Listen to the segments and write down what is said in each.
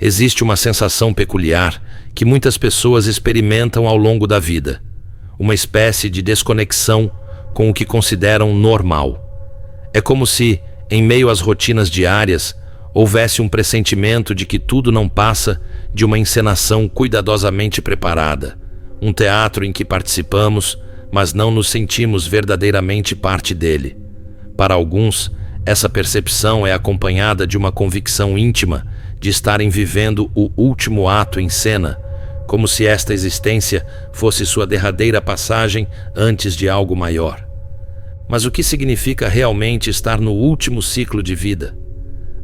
Existe uma sensação peculiar que muitas pessoas experimentam ao longo da vida, uma espécie de desconexão com o que consideram normal. É como se, em meio às rotinas diárias, houvesse um pressentimento de que tudo não passa de uma encenação cuidadosamente preparada, um teatro em que participamos, mas não nos sentimos verdadeiramente parte dele. Para alguns, essa percepção é acompanhada de uma convicção íntima de estarem vivendo o último ato em cena, como se esta existência fosse sua derradeira passagem antes de algo maior. Mas o que significa realmente estar no último ciclo de vida?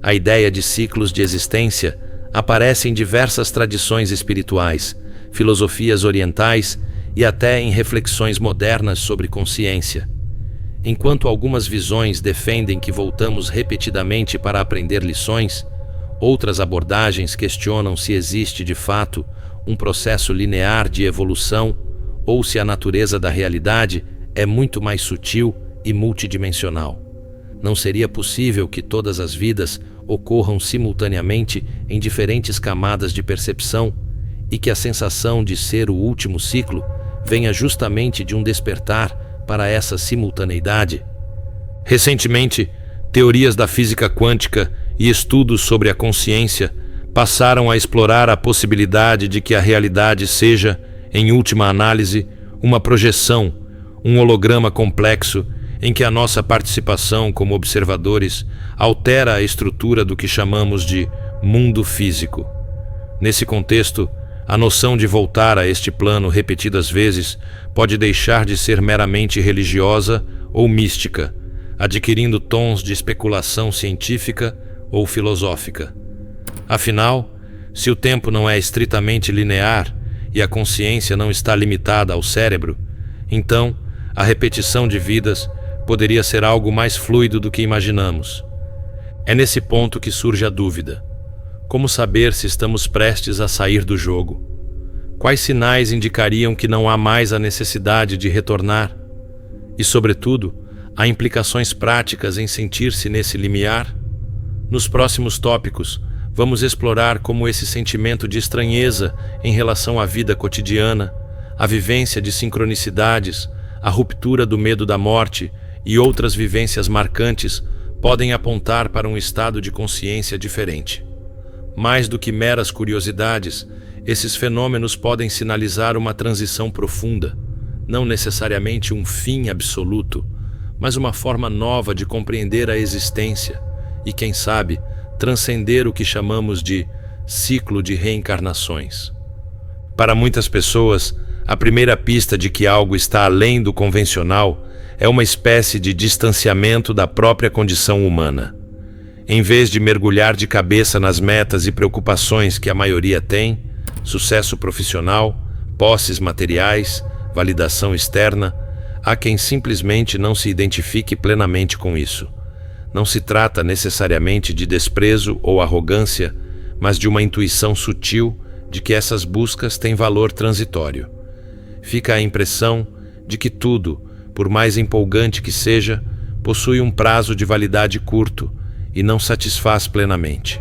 A ideia de ciclos de existência aparece em diversas tradições espirituais, filosofias orientais e até em reflexões modernas sobre consciência. Enquanto algumas visões defendem que voltamos repetidamente para aprender lições, outras abordagens questionam se existe de fato um processo linear de evolução ou se a natureza da realidade é muito mais sutil e multidimensional. Não seria possível que todas as vidas ocorram simultaneamente em diferentes camadas de percepção e que a sensação de ser o último ciclo venha justamente de um despertar para essa simultaneidade? Recentemente, teorias da física quântica e estudos sobre a consciência passaram a explorar a possibilidade de que a realidade seja, em última análise, uma projeção, um holograma complexo em que a nossa participação como observadores altera a estrutura do que chamamos de mundo físico. Nesse contexto, a noção de voltar a este plano repetidas vezes pode deixar de ser meramente religiosa ou mística, adquirindo tons de especulação científica ou filosófica. Afinal, se o tempo não é estritamente linear e a consciência não está limitada ao cérebro, então a repetição de vidas poderia ser algo mais fluido do que imaginamos. É nesse ponto que surge a dúvida. Como saber se estamos prestes a sair do jogo? Quais sinais indicariam que não há mais a necessidade de retornar? E, sobretudo, há implicações práticas em sentir-se nesse limiar? Nos próximos tópicos, vamos explorar como esse sentimento de estranheza em relação à vida cotidiana, a vivência de sincronicidades, a ruptura do medo da morte e outras vivências marcantes podem apontar para um estado de consciência diferente. Mais do que meras curiosidades, esses fenômenos podem sinalizar uma transição profunda, não necessariamente um fim absoluto, mas uma forma nova de compreender a existência e, quem sabe, transcender o que chamamos de ciclo de reencarnações. Para muitas pessoas, a primeira pista de que algo está além do convencional é uma espécie de distanciamento da própria condição humana. Em vez de mergulhar de cabeça nas metas e preocupações que a maioria tem, sucesso profissional, posses materiais, validação externa, há quem simplesmente não se identifique plenamente com isso. Não se trata necessariamente de desprezo ou arrogância, mas de uma intuição sutil de que essas buscas têm valor transitório. Fica a impressão de que tudo, por mais empolgante que seja, possui um prazo de validade curto e não satisfaz plenamente.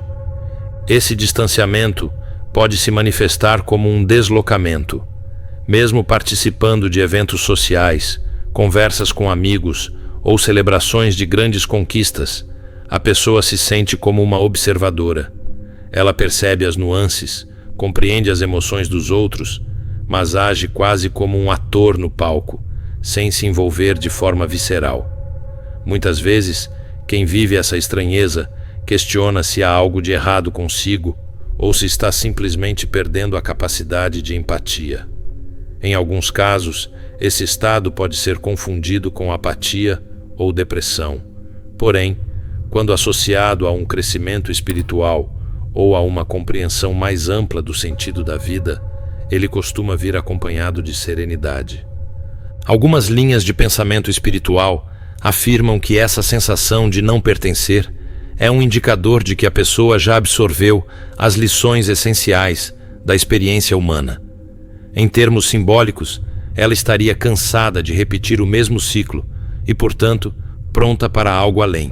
Esse distanciamento pode se manifestar como um deslocamento. Mesmo participando de eventos sociais, conversas com amigos ou celebrações de grandes conquistas, a pessoa se sente como uma observadora. Ela percebe as nuances, compreende as emoções dos outros, mas age quase como um ator no palco, sem se envolver de forma visceral. Muitas vezes, quem vive essa estranheza questiona se há algo de errado consigo ou se está simplesmente perdendo a capacidade de empatia. Em alguns casos, esse estado pode ser confundido com apatia ou depressão. Porém, quando associado a um crescimento espiritual ou a uma compreensão mais ampla do sentido da vida, ele costuma vir acompanhado de serenidade. Algumas linhas de pensamento espiritual afirmam que essa sensação de não pertencer é um indicador de que a pessoa já absorveu as lições essenciais da experiência humana. Em termos simbólicos, ela estaria cansada de repetir o mesmo ciclo e, portanto, pronta para algo além.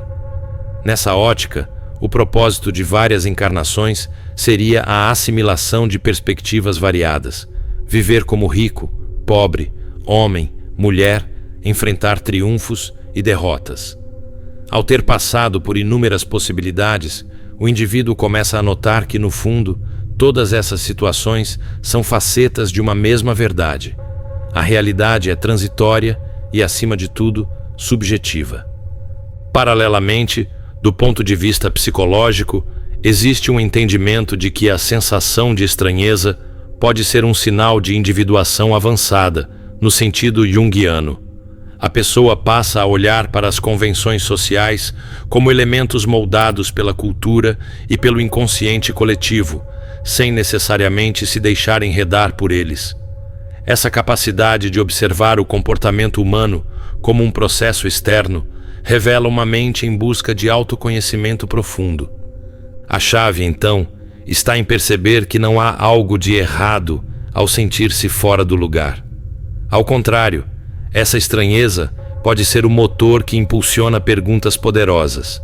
Nessa ótica, o propósito de várias encarnações seria a assimilação de perspectivas variadas, viver como rico, pobre, homem, mulher, enfrentar triunfos e derrotas. Ao ter passado por inúmeras possibilidades, o indivíduo começa a notar que, no fundo, todas essas situações são facetas de uma mesma verdade. A realidade é transitória e, acima de tudo, subjetiva. Paralelamente, do ponto de vista psicológico, existe um entendimento de que a sensação de estranheza pode ser um sinal de individuação avançada, no sentido junguiano. A pessoa passa a olhar para as convenções sociais como elementos moldados pela cultura e pelo inconsciente coletivo, sem necessariamente se deixar enredar por eles. Essa capacidade de observar o comportamento humano como um processo externo revela uma mente em busca de autoconhecimento profundo. A chave, então, está em perceber que não há algo de errado ao sentir-se fora do lugar. Ao contrário, essa estranheza pode ser o motor que impulsiona perguntas poderosas.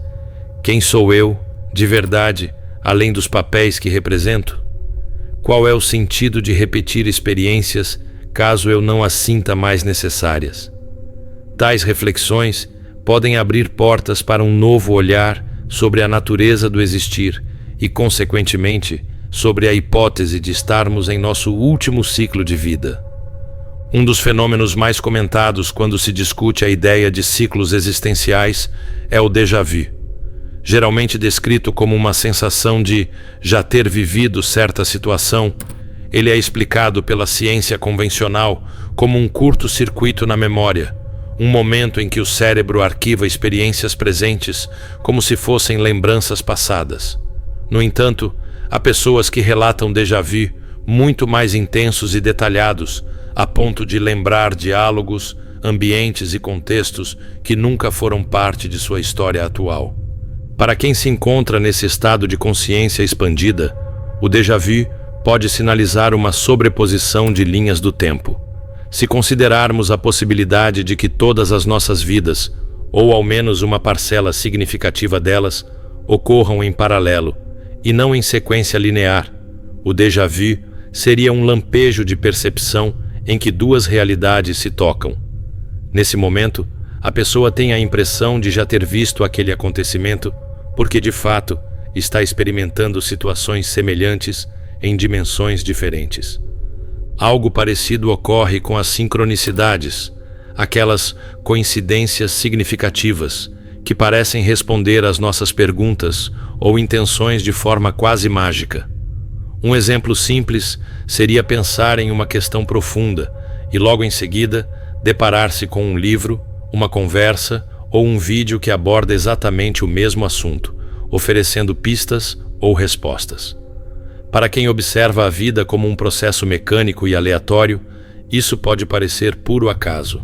Quem sou eu, de verdade, além dos papéis que represento? Qual é o sentido de repetir experiências caso eu não as sinta mais necessárias? Tais reflexões podem abrir portas para um novo olhar sobre a natureza do existir e, consequentemente, sobre a hipótese de estarmos em nosso último ciclo de vida. Um dos fenômenos mais comentados quando se discute a ideia de ciclos existenciais é o déjà vu. Geralmente descrito como uma sensação de já ter vivido certa situação, ele é explicado pela ciência convencional como um curto-circuito na memória, um momento em que o cérebro arquiva experiências presentes como se fossem lembranças passadas. No entanto, há pessoas que relatam déjà vu muito mais intensos e detalhados, a ponto de lembrar diálogos, ambientes e contextos que nunca foram parte de sua história atual. Para quem se encontra nesse estado de consciência expandida, o déjà vu pode sinalizar uma sobreposição de linhas do tempo. Se considerarmos a possibilidade de que todas as nossas vidas, ou ao menos uma parcela significativa delas, ocorram em paralelo, e não em sequência linear, o déjà vu seria um lampejo de percepção em que duas realidades se tocam. Nesse momento, a pessoa tem a impressão de já ter visto aquele acontecimento, porque de fato está experimentando situações semelhantes em dimensões diferentes. Algo parecido ocorre com as sincronicidades, aquelas coincidências significativas que parecem responder às nossas perguntas ou intenções de forma quase mágica. Um exemplo simples seria pensar em uma questão profunda e logo em seguida deparar-se com um livro, uma conversa ou um vídeo que aborda exatamente o mesmo assunto, oferecendo pistas ou respostas. Para quem observa a vida como um processo mecânico e aleatório, isso pode parecer puro acaso.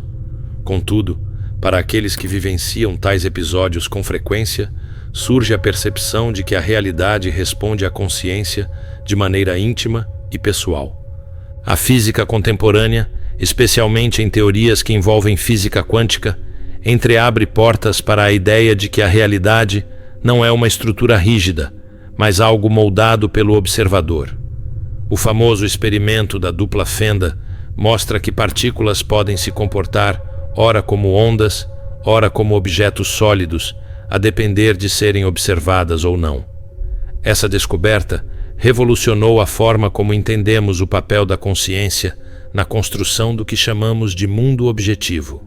Contudo, para aqueles que vivenciam tais episódios com frequência, surge a percepção de que a realidade responde à consciência de maneira íntima e pessoal. A física contemporânea, especialmente em teorias que envolvem física quântica, entreabre portas para a ideia de que a realidade não é uma estrutura rígida, mas algo moldado pelo observador. O famoso experimento da dupla fenda mostra que partículas podem se comportar ora como ondas, ora como objetos sólidos, a depender de serem observadas ou não. Essa descoberta revolucionou a forma como entendemos o papel da consciência na construção do que chamamos de mundo objetivo.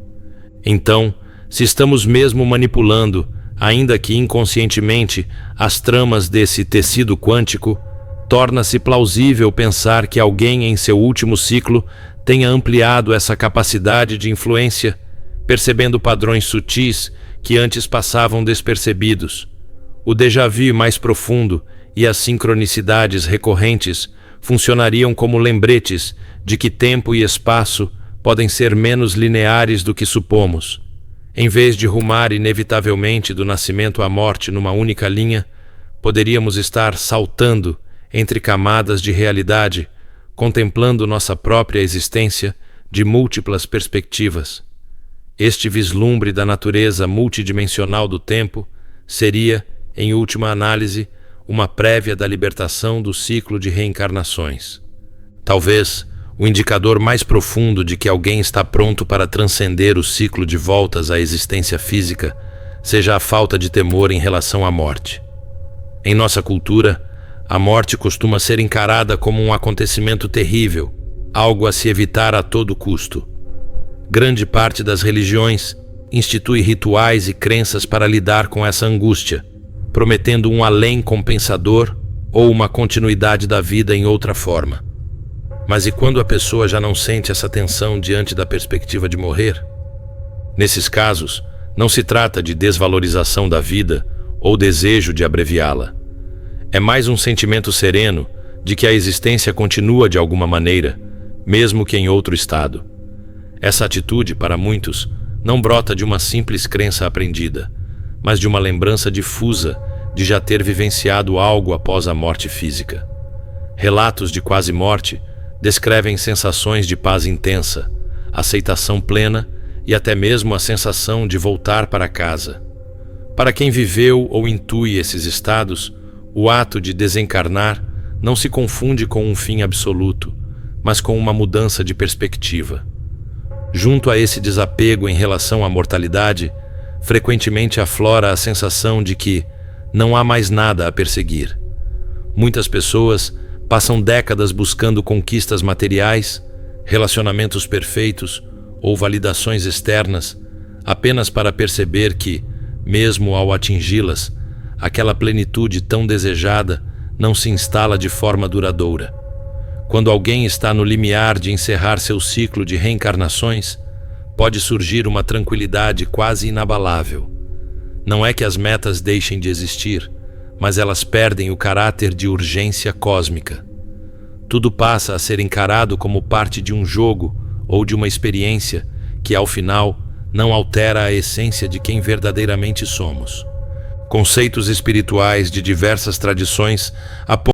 Então, se estamos mesmo manipulando, ainda que inconscientemente, as tramas desse tecido quântico, torna-se plausível pensar que alguém em seu último ciclo tenha ampliado essa capacidade de influência, percebendo padrões sutis que antes passavam despercebidos. O déjà vu mais profundo e as sincronicidades recorrentes funcionariam como lembretes de que tempo e espaço podem ser menos lineares do que supomos. Em vez de rumar inevitavelmente do nascimento à morte numa única linha, poderíamos estar saltando entre camadas de realidade, contemplando nossa própria existência de múltiplas perspectivas. Este vislumbre da natureza multidimensional do tempo seria, em última análise, uma prévia da libertação do ciclo de reencarnações. Talvez o indicador mais profundo de que alguém está pronto para transcender o ciclo de voltas à existência física seja a falta de temor em relação à morte. Em nossa cultura, a morte costuma ser encarada como um acontecimento terrível, algo a se evitar a todo custo. Grande parte das religiões institui rituais e crenças para lidar com essa angústia, prometendo um além compensador ou uma continuidade da vida em outra forma. Mas e quando a pessoa já não sente essa tensão diante da perspectiva de morrer? Nesses casos, não se trata de desvalorização da vida ou desejo de abreviá-la. É mais um sentimento sereno de que a existência continua de alguma maneira, mesmo que em outro estado. Essa atitude, para muitos, não brota de uma simples crença aprendida, mas de uma lembrança difusa de já ter vivenciado algo após a morte física. Relatos de quase morte descrevem sensações de paz intensa, aceitação plena e até mesmo a sensação de voltar para casa. Para quem viveu ou intui esses estados, o ato de desencarnar não se confunde com um fim absoluto, mas com uma mudança de perspectiva. Junto a esse desapego em relação à mortalidade, frequentemente aflora a sensação de que não há mais nada a perseguir. Muitas pessoas passam décadas buscando conquistas materiais, relacionamentos perfeitos ou validações externas, apenas para perceber que, mesmo ao atingi-las, aquela plenitude tão desejada não se instala de forma duradoura. Quando alguém está no limiar de encerrar seu ciclo de reencarnações, pode surgir uma tranquilidade quase inabalável. Não é que as metas deixem de existir, mas elas perdem o caráter de urgência cósmica. Tudo passa a ser encarado como parte de um jogo ou de uma experiência que, ao final, não altera a essência de quem verdadeiramente somos. Conceitos espirituais de diversas tradições apontam